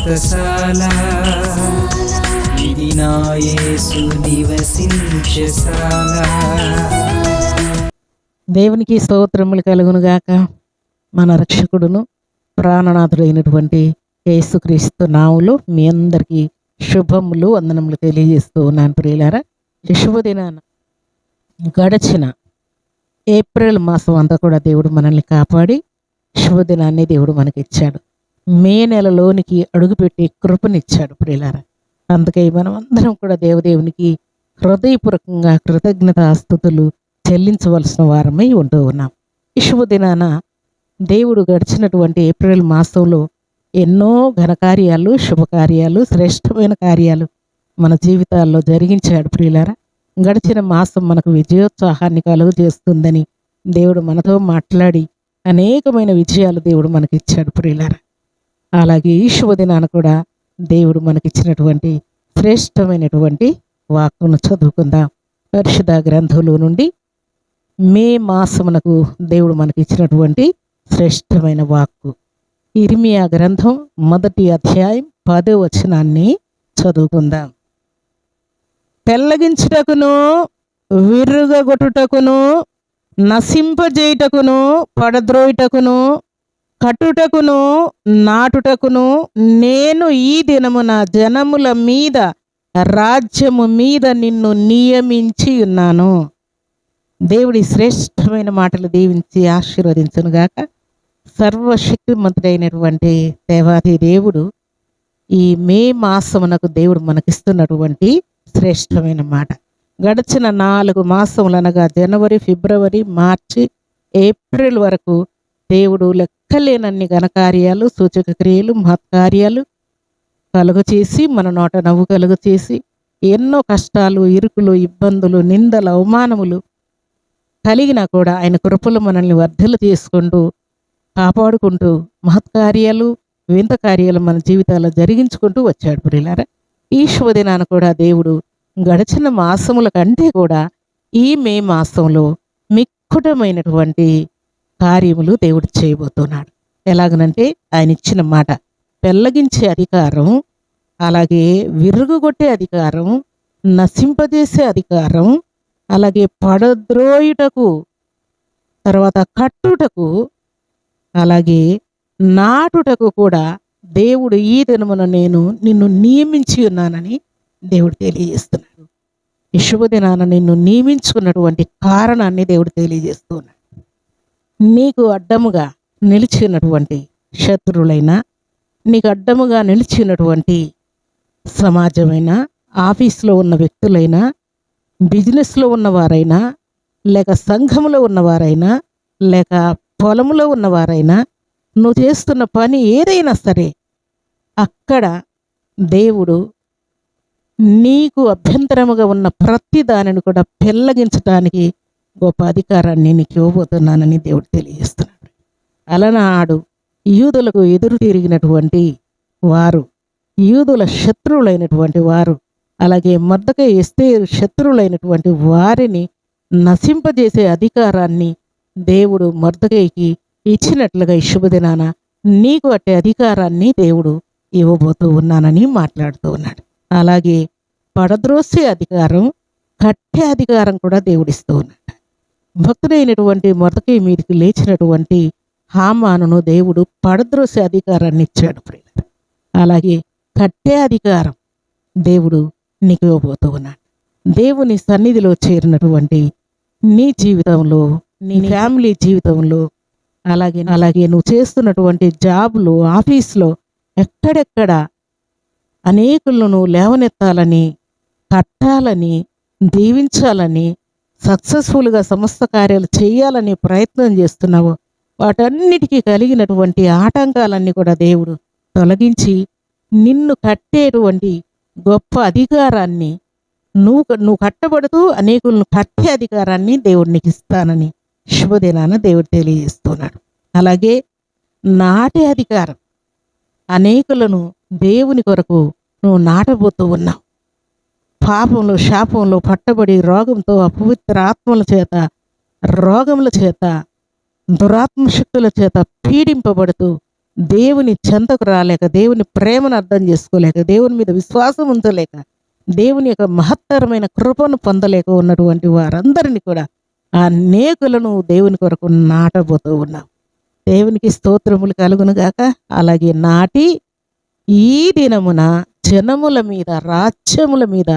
వ్రతశాల ఇది నా యేసు నివసించశాల. దేవునికి స్తోత్రములు కలుగునుగాక. మన రక్షకుడును ప్రాణనాథుడైనటువంటి యేసుక్రీస్తు నామములో మీ అందరికీ శుభములు వందనములు తెలియజేస్తూ ఉన్నాను ప్రియులారా. శుభదినాన గడచిన ఏప్రిల్ మాసం అంతా కూడా దేవుడు మనల్ని కాపాడి శుభదినాన్ని దేవుడు మనకి ఇచ్చాడు. మే నెలలోనికి అడుగుపెట్టి కృపనిచ్చాడు ప్రియులారా. అందుకే మనం అందరం కూడా దేవదేవునికి హృదయపూర్వకంగా కృతజ్ఞతాస్తుతులు చెల్లించవలసిన వారమై ఉంటూ ఉన్నాం. ఈ శుభదినాన దేవుడు గడిచినటువంటి ఏప్రిల్ మాసంలో ఎన్నో ఘనకార్యాలు, శుభకార్యాలు, శ్రేష్టమైన కార్యాలు మన జీవితాల్లో జరిగించాడు ప్రియులారా. గడిచిన మాసం మనకు విజయోత్సాహాన్ని కలుగు చేస్తుందని దేవుడు మనతో మాట్లాడి అనేకమైన విజయాలు దేవుడు మనకిచ్చాడు ప్రియులారా. అలాగే ఈ శుభదినాన కూడా దేవుడు మనకిచ్చినటువంటి శ్రేష్టమైనటువంటి వాక్కును చదువుకుందాం. పరిశుద్ధ గ్రంథంలో నుండి మే మాసమునకు దేవుడు మనకిచ్చినటువంటి శ్రేష్టమైన వాక్కు ఇర్మియా గ్రంథం 1వ అధ్యాయం 10వ వచనాన్ని చదువుకుందాం. పెళ్ళగించుటకును, విర్రుగొట్టుటకును, నశింపజేయుటకును, పడద్రోయుటకును, కట్టుటకును, నాటుటకును నేను ఈ దినమున జనముల మీద, రాజ్యము మీద నిన్ను నియమించి ఉన్నాను. దేవుడి శ్రేష్టమైన మాటలు దీవించి ఆశీర్వదించునుగాక. సర్వశక్తిమంతుడైనటువంటి దేవాది దేవుడు ఈ మే మాసమునకు దేవుడు మనకిస్తున్నటువంటి శ్రేష్టమైన మాట. గడిచిన 4 మాసములు అనగా జనవరి, ఫిబ్రవరి, మార్చి, ఏప్రిల్ వరకు దేవుడు లెక్కలేనన్ని ఘనకార్యాలు, సూచక క్రియలు, మహత్కార్యాలు కలుగు చేసి మన నోట నవ్వు కలుగు చేసి ఎన్నో కష్టాలు, ఇరుకులు, ఇబ్బందులు, నిందలు, అవమానములు కలిగినా కూడా ఆయన కృపలు మనల్ని వర్ధలు చేసుకుంటూ కాపాడుకుంటూ మహత్కార్యాలు, వింత కార్యాలు మన జీవితాల్లో జరిగించుకుంటూ వచ్చాడు ప్రియులారా. ఈ శుభదినాన కూడా దేవుడు గడిచిన మాసముల కంటే కూడా ఈ మే మాసంలో మిక్కుటమైనటువంటి కార్యములు దేవుడు చేయబోతున్నాడు. ఎలాగనంటే ఆయన ఇచ్చిన మాట పెళ్ళగించే అధికారం, అలాగే విరుగుగొట్టే అధికారం, నశింపజేసే అధికారం, అలాగే పడద్రోయుటకు, తర్వాత కట్టుటకు, అలాగే నాటుటకు కూడా దేవుడు ఈ దినమున నేను నిన్ను నియమించి ఉన్నానని దేవుడు తెలియజేస్తున్నాడు. ఈ శుభదినాన నిన్ను నియమించుకున్నటువంటి కారణాన్ని దేవుడు తెలియజేస్తున్నాడు. నీకు అడ్డముగా నిలిచినటువంటి శత్రువులైనా, నీకు అడ్డముగా నిలిచినటువంటి సమాజమైన, ఆఫీస్లో ఉన్న వ్యక్తులైనా, బిజినెస్లో ఉన్నవారైనా, లేక సంఘములో ఉన్నవారైనా, లేక పొలంలో ఉన్నవారైనా, నువ్వు చేస్తున్న పని ఏదైనా సరే అక్కడ దేవుడు నీకు అభ్యంతరముగా ఉన్న ప్రతి దానిని కూడా పెళ్ళగించడానికి గొప్ప అధికారాన్ని నీకు ఇవ్వబోతున్నానని దేవుడు తెలియజేస్తున్నాడు. అలనాడు యూదులకు ఎదురు తిరిగినటువంటి వారు, యూదుల శత్రువులైనటువంటి వారు, అలాగే మొర్దెకై ఎస్తేరు శత్రువులైనటువంటి వారిని నశింపజేసే అధికారాన్ని దేవుడు మొర్దెకైకి ఇచ్చినట్లుగా ఈ శుభదినాన నీకు అట్టే అధికారాన్ని దేవుడు ఇవ్వబోతూ ఉన్నానని మాట్లాడుతూ ఉన్నాడు. అలాగే పడద్రోసే అధికారం, కట్టే అధికారం కూడా దేవుడిస్తూ ఉన్నాడు. భక్తుడైనటువంటి మొర్దెకై మీదకి లేచినటువంటి హామానును దేవుడు పడద్రోసే అధికారాన్ని ఇచ్చాడు. అలాగే కట్టే అధికారం దేవుడు నీకు ఇవ్వబోతూ ఉన్నాడు. దేవుని సన్నిధిలో చేరినటువంటి నీ జీవితంలో, నీ ఫ్యామిలీ జీవితంలో, అలాగే నువ్వు చేస్తున్నటువంటి జాబ్లో, ఆఫీస్లో ఎక్కడెక్కడ అనేకులను నువ్వు లేవనెత్తాలని, కట్టాలని, దీవించాలని, సక్సెస్ఫుల్గా సమస్త కార్యాలు చేయాలని ప్రయత్నం చేస్తున్నావో వాటన్నిటికీ కలిగినటువంటి ఆటంకాలన్నీ కూడా దేవుడు తొలగించి నిన్ను కట్టేటువంటి గొప్ప అధికారాన్ని, నువ్వు కట్టబడుతూ అనేకులను కట్టే అధికారాన్ని దేవుడు నీకు ఇస్తానని శుభదినాన దేవుడు తెలియజేస్తున్నాడు. అలాగే నాటే అధికారం, అనేకులను దేవుని కొరకు నువ్వు నాటబోతూ ఉన్నావు. పాపంలో, శాపంలో పట్టబడి రోగంతో, అపవిత్ర ఆత్మల చేత, రోగముల చేత, దురాత్మ శక్తుల చేత పీడింపబడుతూ దేవుని చెంతకు రాలేక, దేవుని ప్రేమను అర్థం చేసుకోలేక, దేవుని మీద విశ్వాసం ఉంచలేక, దేవుని యొక్క మహత్తరమైన కృపను పొందలేక ఉన్నటువంటి వారందరినీ కూడా అనేకులను దేవుని కొరకు నాటబోతూ ఉన్నాం. దేవునికి స్తోత్రములు కలుగును గాక. అలాగే నాటి ఈ దినమున జనముల మీద, రాజ్యముల మీద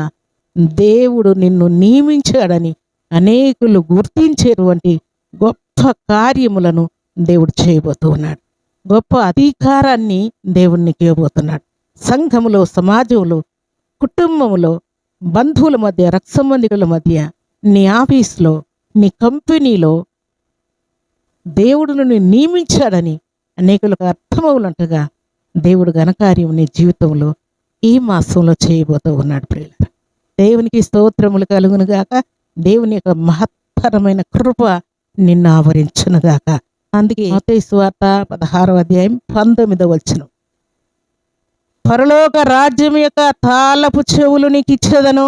దేవుడు నిన్ను నియమించాడని అనేకులు గుర్తించేటువంటి గొప్ప కార్యములను దేవుడు చేయబోతూ ఉన్నాడు. గొప్ప అధికారాన్ని దేవునికి ఇవ్వబోతున్నాడు. సంఘములో, సమాజంలో, కుటుంబంలో, బంధువుల మధ్య, రక్త సంబంధికుల మధ్య, నీ ఆఫీస్లో, నీ కంపెనీలో దేవుడు నిన్ను నియమించాడని అనేకులకు అర్థమవునట్టుగా దేవుడు ఘనకార్యం నీ జీవితంలో ఈ మాసంలో చేయబోతూ ఉన్నాడు. ప్రియులారా, దేవునికి స్తోత్రములు కలుగును గాక. దేవుని యొక్క మహత్తరమైన కృప నిన్ను ఆవరించునుగాక. అందుకే మత్తయి సువార్త 16వ అధ్యాయం 19వ వచనం, పరలోక రాజ్యం యొక్క తాళపు చెవులు నీకు ఇచ్చేదను,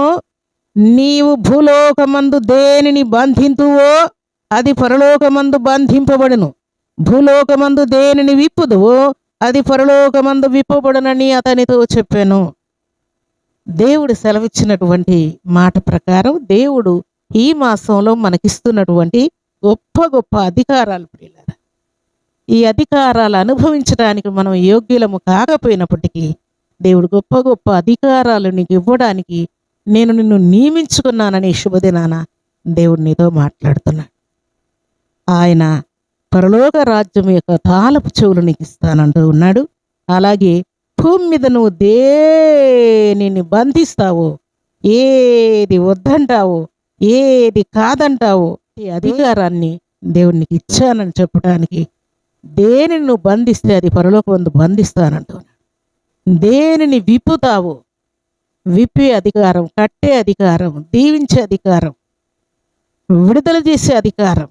నీవు భూలోకమందు దేనిని బంధింతువో అది పరలోకమందు బంధింపబడును, భూలోకమందు దేనిని విప్పుదువో అది పరలోకమందు విప్పబడునని అతనితో చెప్పాను. దేవుడు సెలవిచ్చినటువంటి మాట ప్రకారం దేవుడు ఈ మాసంలో మనకిస్తున్నటువంటి గొప్ప గొప్ప అధికారాలు ప్రియులారా, ఈ అధికారాలు అనుభవించడానికి మనం యోగ్యులము కాకపోయినప్పటికీ దేవుడు గొప్ప గొప్ప అధికారాలు నీకు ఇవ్వడానికి నేను నిన్ను నియమించుకున్నానని శుభదినాన దేవుడు నీతో మాట్లాడుతున్నాడు. ఆయన పరలోక రాజ్యం యొక్క తాళపు చెవులు నీకు ఇస్తానంటూ ఉన్నాడు. అలాగే భూమి మీద నువ్వు దేనిని బంధిస్తావో, ఏది వద్దంటావో, ఏది కాదంటావో ఈ అధికారాన్ని దేవునికి ఇచ్చానని చెప్పడానికి, దేనిని నువ్వు బంధిస్తే అది పరలోకమందు బంధిస్తానంటున్నాడు. దేనిని విప్పుతావో, విప్పే అధికారం, కట్టే అధికారం, దీవించే అధికారం, విడుదల చేసే అధికారం,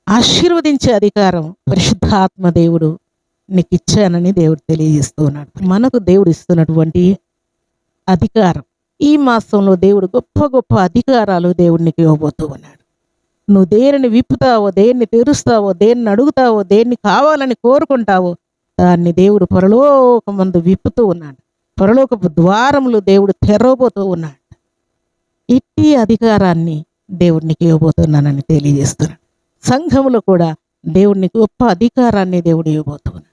ఆశీర్వదించే అధికారం పరిశుద్ధాత్మ దేవుడు నీకు ఇచ్చానని దేవుడు తెలియజేస్తూ ఉన్నాడు. మనకు దేవుడు ఇస్తున్నటువంటి అధికారం ఈ మాసంలో దేవుడు గొప్ప గొప్ప అధికారాలు దేవుడు నీకు ఇవ్వబోతూ ఉన్నాడు. నువ్వు దేనిని విప్పుతావో, దేన్ని తెరుస్తావో, దేన్ని అడుగుతావో, దేన్ని కావాలని కోరుకుంటావో దాన్ని దేవుడు పరలోకమందు విప్పుతూ ఉన్నాడు. పరలోకపు ద్వారములు దేవుడు తెరవబోతూ ఉన్నాడు. ఇట్టి అధికారాన్ని దేవుడికి ఇవ్వబోతున్నానని తెలియజేస్తున్నాడు. సంఘములో కూడా దేవుడిని గొప్ప అధికారాన్ని దేవుడు ఇవ్వబోతున్నాడు.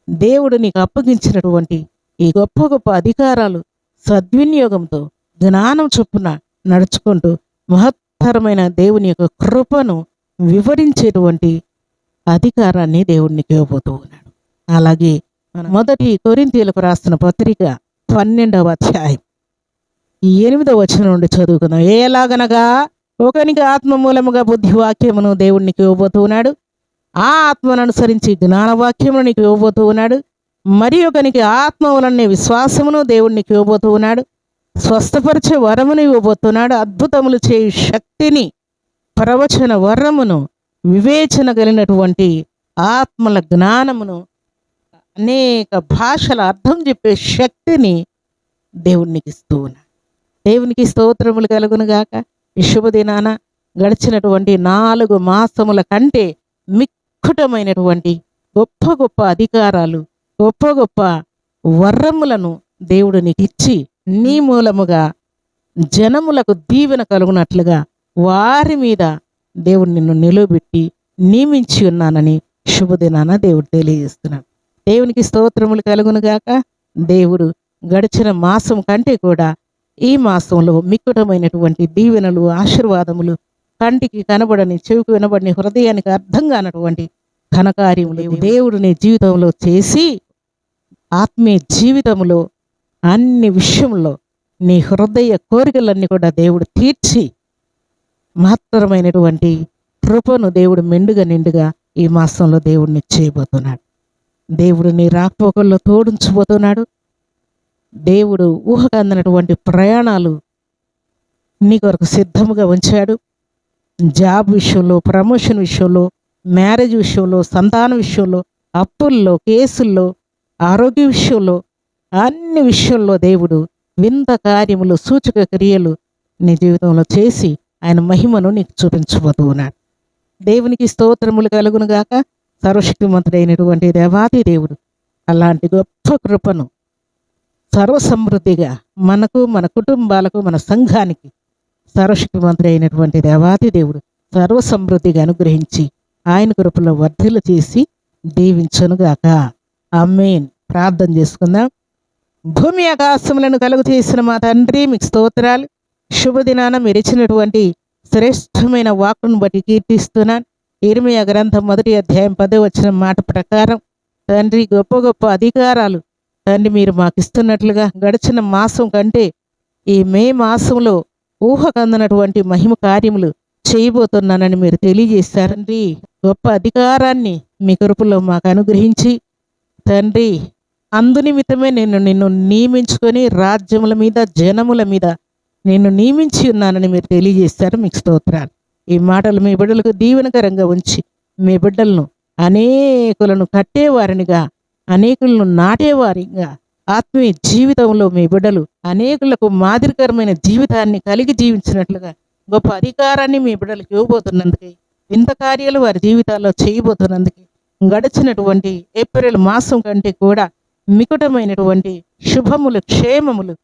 దేవుడు నీకు అప్పగించినటువంటి ఈ గొప్ప గొప్ప అధికారాలు సద్వినియోగంతో జ్ఞానం చొప్పున నడుచుకుంటూ మహత్తరమైన దేవుని యొక్క కృపను వివరించేటువంటి అధికారాన్ని దేవుడికి ఇవ్వబోతూ ఉన్నాడు. అలాగే మొదటి కొరింథీయులకు రాస్తున్న పత్రిక 12వ అధ్యాయం 8వ వచనం నుండి చదువుకుందాం. ఎలాగనగా ఒకనికి ఆత్మ మూలముగా బుద్ధివాక్యమును దేవుడికి ఇవ్వబోతూ ఉన్నాడు, ఆ ఆత్మను అనుసరించి జ్ఞానవాక్యమును నీకు ఇవ్వబోతూ ఉన్నాడు. మరి ఒకనికి ఆత్మ వలనే విశ్వాసమును దేవుడికి ఇవ్వబోతూ ఉన్నాడు, స్వస్థపరిచే వరమును ఇవ్వబోతున్నాడు, అద్భుతములు చేయు శక్తిని, ప్రవచన వరమును, వివేచన కలిగినటువంటి ఆత్మల జ్ఞానమును, అనేక భాషల అర్థం చెప్పే శక్తిని దేవునికి ఇస్తూ ఉన్నాడు. దేవునికి స్తోత్రములు కలుగును గాక. ఈ శుభదినాన గడిచినటువంటి 4 మాసముల కంటే మిక్కుటమైనటువంటి గొప్ప గొప్ప అధికారాలు, గొప్ప గొప్ప వరములను దేవుడు నీకు ఇచ్చి నీ మూలముగా జనములకు దీవెన కలుగునట్లుగా వారి మీద దేవుడు నిన్ను నిలువబెట్టి నియమించి ఉన్నానని శుభదినాన దేవుడు తెలియజేస్తున్నాడు. దేవునికి స్తోత్రములు కలుగును గాక. దేవుడు గడిచిన మాసం కంటే కూడా ఈ మాసంలో మిక్కుటమైనటువంటి దీవెనలు, ఆశీర్వాదములు, కంటికి కనబడని, చెవికి వినబడని, హృదయానికి అర్థం కానటువంటి ఘనకార్యములు దేవుడు నీ జీవితంలో చేసి ఆత్మీయ జీవితంలో అన్ని విషయంలో నీ హృదయ కోరికలన్నీ కూడా దేవుడు తీర్చి మహత్తరమైనటువంటి కృపను దేవుడు మెండుగా నిండుగా ఈ మాసంలో దేవుడిని చేయబోతున్నాడు. దేవుడు నీ రాకపోకల్లో తోడుంచబోతున్నాడు. దేవుడు ఊహకు అందినటువంటి ప్రయాణాలు నీ కొరకు సిద్ధముగా ఉంచాడు. జాబ్ విషయంలో, ప్రమోషన్ విషయంలో, మ్యారేజ్ విషయంలో, సంతాన విషయంలో, అప్పుల్లో, కేసుల్లో, ఆరోగ్య విషయంలో, అన్ని విషయంలో దేవుడు వింత కార్యములు, సూచక క్రియలు నీ జీవితంలో చేసి ఆయన మహిమను నీకు చూపించబోతూ ఉన్నాడు. దేవునికి స్తోత్రములు కలుగును గాక. సర్వశక్తిమంతుడైనటువంటి దేవాది దేవుడు అలాంటి గొప్ప కృపను సర్వసమృద్ధిగా మనకు, మన కుటుంబాలకు, మన సంఘానికి సర్వశక్తిమంతుడు అయినటువంటి దేవాది దేవుడు సర్వసమృద్ధిగా అనుగ్రహించి ఆయన కృపలో వర్ధిల్ల చేసి దీవించునుగాక. ఆమేన్. ప్రార్థన చేసుకుందాం. భూమి ఆకాశములను కలుగు చేసిన మా తండ్రి, మీకు స్తోత్రాలు. శుభదినాన మీరు ఇచ్చినటువంటి శ్రేష్టమైన వాక్కును బట్టి కీర్తిస్తున్నాను. ఇర్మీయా గ్రంథం 1వ అధ్యాయం 10వ వచనం మాట ప్రకారం తండ్రి, గొప్ప గొప్ప అధికారాలు తండ్రి మీరు మాకు ఇస్తున్నట్లుగా గడిచిన మాసం కంటే ఈ మే మాసంలో ఊహకందనటువంటి మహిమ కార్యములు చేయబోతున్నానని మీరు తెలియజేశారండి. గొప్ప అధికారాన్ని మీ కృపలో మాకు అనుగ్రహించి తండ్రి, అందునిమిత్తమే నిన్ను నియమించుకొని రాజ్యముల మీద, జనముల మీద నిన్ను నియమించి ఉన్నానని మీరు తెలియజేశారు. మీకు స్తోత్రాలు. ఈ మాటలు మీ బిడ్డలకు దీవెనకరంగా ఉంచి మీ బిడ్డలను అనేకులను కట్టేవారినిగా, అనేకులను నాటేవారిగా, ఆత్మీయ జీవితంలో మీ బిడ్డలు అనేకులకు మాదిరికరమైన జీవితాన్ని కలిగి జీవించినట్లుగా గొప్ప అధికారాన్ని మీ బిడ్డలకు ఇవ్వబోతున్నందుకే, ఇంత కార్యాలు వారి జీవితాల్లో చేయబోతున్నందుకే గడిచినటువంటి ఏప్రిల్ మాసం కంటే కూడా మికుటమైనటువంటి శుభములు, క్షేమములు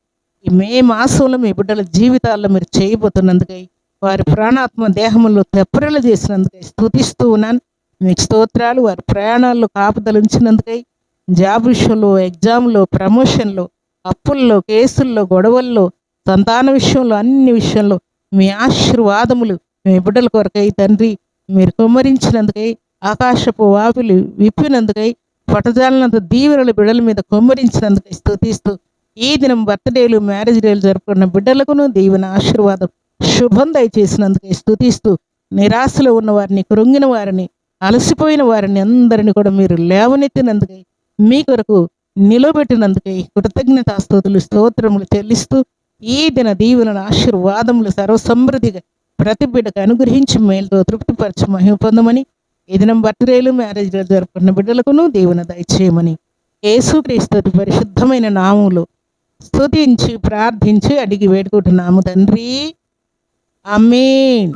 ఈ మే మాసంలో మీ బిడ్డల జీవితాల్లో మీరు చేయబోతున్నందుకై, వారి ప్రాణాత్మ దేహములు తెప్పరిలు చేసినందుకై స్తుతిస్తూ ఉన్నాను. మీకు స్తోత్రాలు. వారి ప్రయాణాల్లో కాపుదలు ఉంచినందుకై, జాబ్ విషయంలో, ఎగ్జామ్లో, ప్రమోషన్లో, అప్పుల్లో, కేసుల్లో, గొడవల్లో, సంతాన విషయంలో, అన్ని విషయంలో మీ ఆశీర్వాదములు మీ బిడ్డల కొరకై తండ్రి మీరు కుమ్మరించినందుకై, ఆకాశపు వాపులు విప్పినందుకై, పటజాలనంత దీవెనలు బిడ్డల మీద కుమ్మరించినందుకై స్తుతిస్తూ, ఈ దినం బర్త్డేలు, మ్యారేజ్ డేలు జరుపుకున్న బిడ్డలకును దీవెన, ఆశీర్వాదం, శుభం దయచేసినందుకై స్తుతిస్తూ, నిరాశలో ఉన్న వారిని, కృంగిన వారిని, అలసిపోయిన వారిని అందరిని కూడా మీరు లేవనెత్తినందుకై, మీ కొరకు నిలబెట్టినందుకై కృతజ్ఞతాస్తుతులు, స్తోత్రములు చెల్లిస్తూ, ఈ దిన దీవెనల ఆశీర్వాదములు సర్వసమృద్ధిగా ప్రతి బిడ్డకు అనుగ్రహించి మేలుతో తృప్తిపరచి మహిమ పొందమని, ఈ దినం బర్త్డేలు, మ్యారేజ్ డేలు జరుపుకున్న బిడ్డలకును దీవెన దయచేయమని యేసుక్రీస్తు పరిశుద్ధమైన నామములో స్తుతించి ప్రార్థించి అడిగి వేడుకుంటున్నాము తండ్రి. ఆమేన్.